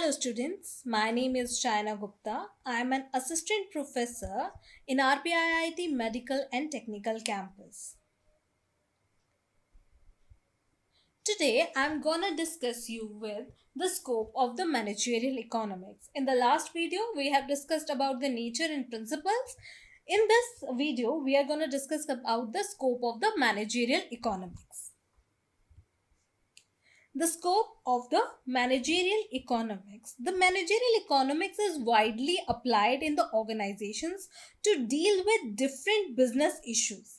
Hello, students. My name is Chayana Gupta. I am an assistant professor in RPIIT Medical and Technical Campus. Today, I'm gonna discuss you with the scope of the managerial economics. In the last video, we have discussed about the nature and principles. In this video, we are gonna discuss about the scope of the managerial economics. The scope of the managerial economics. The managerial economics is widely applied in the organizations to deal with different business issues.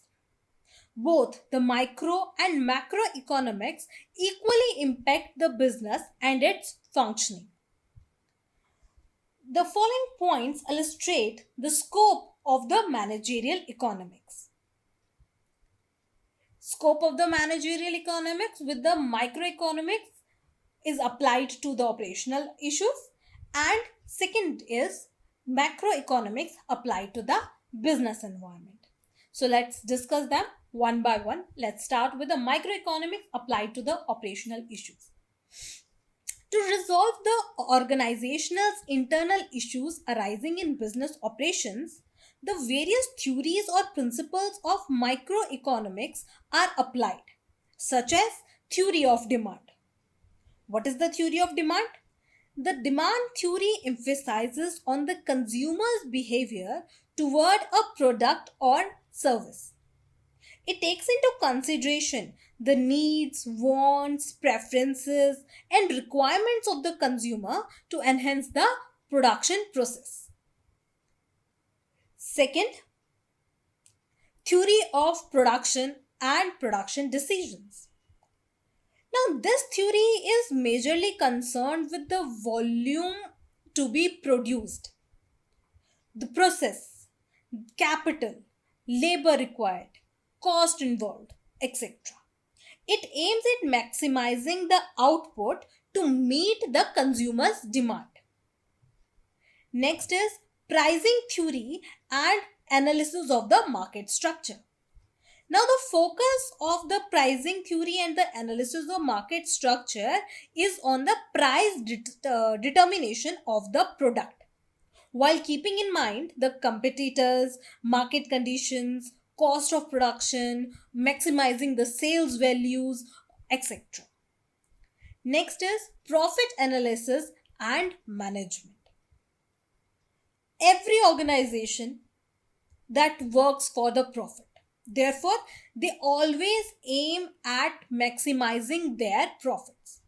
Both the micro and macroeconomics equally impact the business and its functioning. The following points illustrate the scope of the managerial economics. Scope of the managerial economics with the microeconomics is applied to the operational issues, and second is macroeconomics applied to the business environment. So let's discuss them one by one. Let's start with the microeconomics applied to the operational issues. To resolve the organization's internal issues arising in business operations, the various theories or principles of microeconomics are applied, such as theory of demand. What is the theory of demand? The demand theory emphasizes on the consumer's behavior toward a product or service. It takes into consideration the needs, wants, preferences, and requirements of the consumer to enhance the production process. Second, theory of production and production decisions. Now, this theory is majorly concerned with the volume to be produced, the process, capital, labor required, cost involved, etc. It aims at maximizing the output to meet the consumer's demand. Next is pricing theory and analysis of the market structure. Now, the focus of the pricing theory and the analysis of market structure is on the price determination of the product, while keeping in mind the competitors, market conditions, cost of production, maximizing the sales values, etc. Next is profit analysis and management. Every organization that works for the profit, therefore, they always aim at maximizing their profits.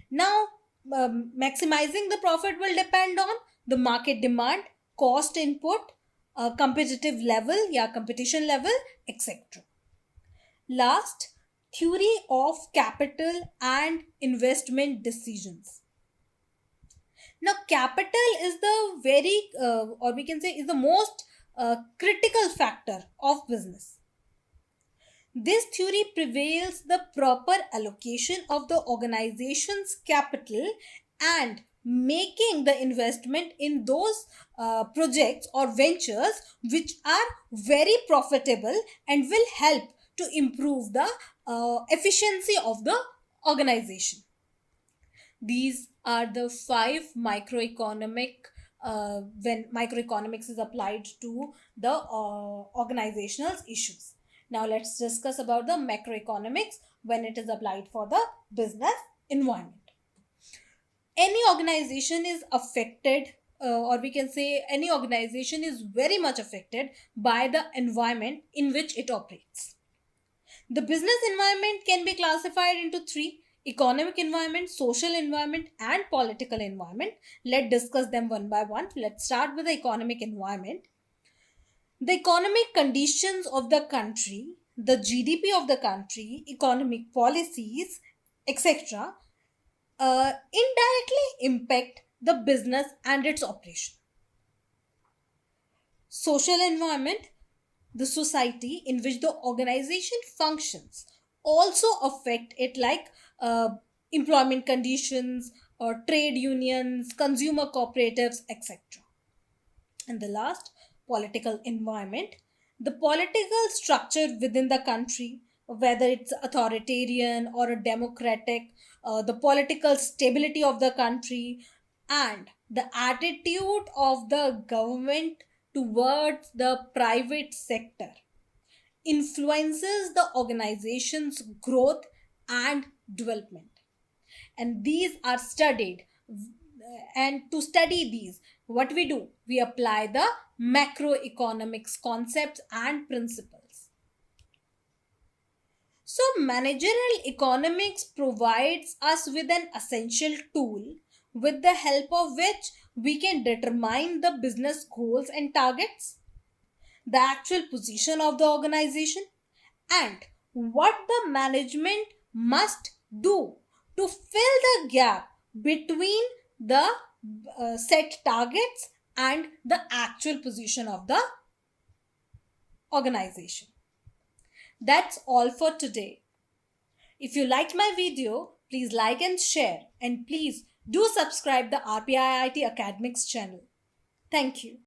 Now, maximizing the profit will depend on the market demand, cost input, competitive level, competition level, etc. Last, theory of capital and investment decisions. Now, capital is the very, or we can say, is the most critical factor of business. This theory prevails the proper allocation of the organization's capital and making the investment in those projects or ventures which are very profitable and will help to improve the efficiency of the organization. These are the 5 microeconomic when microeconomics is applied to the organizational issues. Now let's discuss about the macroeconomics when it is applied for the business environment. Any organization is affected, or we can say any organization is very much affected by the environment in which it operates. The business environment can be classified into 3: economic environment, social environment, and political environment. Let's discuss them one by one. Let's start with the economic environment. The economic conditions of the country, the GDP of the country, economic policies, etc., indirectly impact the business and its operation. Social environment, the society in which the organization functions, also affect it, like employment conditions or trade unions, consumer cooperatives, etc. And the last, political environment, the political structure within the country, whether it's authoritarian or a democratic, the political stability of the country, and the attitude of the government towards the private sector influences the organization's growth and development. And these are studied. And to study these, what we do, we apply the macroeconomics concepts and principles. So, managerial economics provides us with an essential tool with the help of which we can determine the business goals and targets, the actual position of the organization, and what the management must do to fill the gap between the set targets and the actual position of the organization. That's all for today. If you liked my video, please like and share, and please do subscribe the RPIIT Academics channel. Thank you.